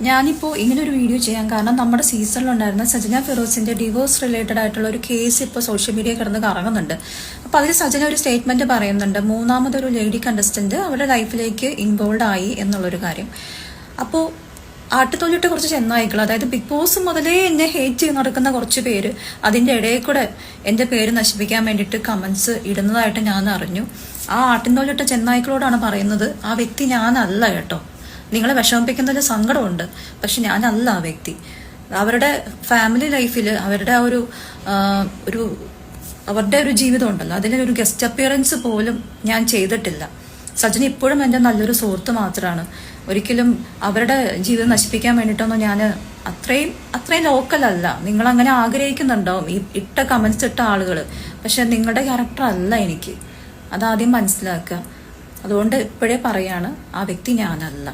ഞാനിപ്പോൾ ഇങ്ങനൊരു വീഡിയോ ചെയ്യാൻ കാരണം നമ്മുടെ സീസണിലുണ്ടായിരുന്ന സജന ഫിറോസിന്റെ ഡിവോഴ്സ് റിലേറ്റഡ് ആയിട്ടുള്ള ഒരു കേസ് ഇപ്പോൾ സോഷ്യൽ മീഡിയ കിടന്ന് കറങ്ങുന്നുണ്ട്. അപ്പോൾ അതിൽ സജന ഒരു സ്റ്റേറ്റ്മെന്റ് പറയുന്നുണ്ട്, മൂന്നാമതൊരു ലേഡി കണ്ടസ്റ്റന്റ് അവരുടെ ലൈഫിലേക്ക് ഇൻവോൾവ് ആയി എന്നുള്ളൊരു കാര്യം. അപ്പോൾ ആട്ടുതൊല്ലിട്ട് കുറച്ച് ചെന്നായിക്കൾ, അതായത് ബിഗ് ബോസ് മുതലേ എന്നെ ഹേറ്റ് ചെയ്ത് നടക്കുന്ന കുറച്ച് പേര് അതിന്റെ ഇടയിൽ കൂടെ എന്റെ പേര് നശിപ്പിക്കാൻ വേണ്ടിയിട്ട് കമന്റ്സ് ഇടുന്നതായിട്ട് ഞാൻ അറിഞ്ഞു. ആ ആട്ടിൻതോലിട്ട ചെന്നായിക്കളോടാണ് പറയുന്നത്, ആ വ്യക്തി ഞാനല്ല കേട്ടോ. നിങ്ങളെ വിഷമിപ്പിക്കുന്നതിൽ സങ്കടമുണ്ട്, പക്ഷെ ഞാനല്ല ആ വ്യക്തി. അവരുടെ ഫാമിലി ലൈഫിൽ അവരുടെ അവരുടെ ഒരു ജീവിതം ഉണ്ടല്ലോ, അതിലൊരു ഗസ്റ്റ് അപ്പിയറൻസ് പോലും ഞാൻ ചെയ്തിട്ടില്ല. സജന ഇപ്പോഴും എൻ്റെ നല്ലൊരു സുഹൃത്ത് മാത്രമാണ്. ഒരിക്കലും അവരുടെ ജീവിതം നശിപ്പിക്കാൻ വേണ്ടിയിട്ടൊന്നും ഞാൻ അത്രയും ലോക്കലല്ല. നിങ്ങൾ അങ്ങനെ ആഗ്രഹിക്കുന്നുണ്ടാവും ഈ ഇട്ട കമന്റ്സ് ഇട്ട ആളുകൾ, പക്ഷെ നിങ്ങളുടെ ക്യാരക്ടർ അല്ല എനിക്ക്. അതാദ്യം മനസ്സിലാക്കുക. അതുകൊണ്ട് ഇപ്പോഴേ പറയാണ്, ആ വ്യക്തി ഞാനല്ല.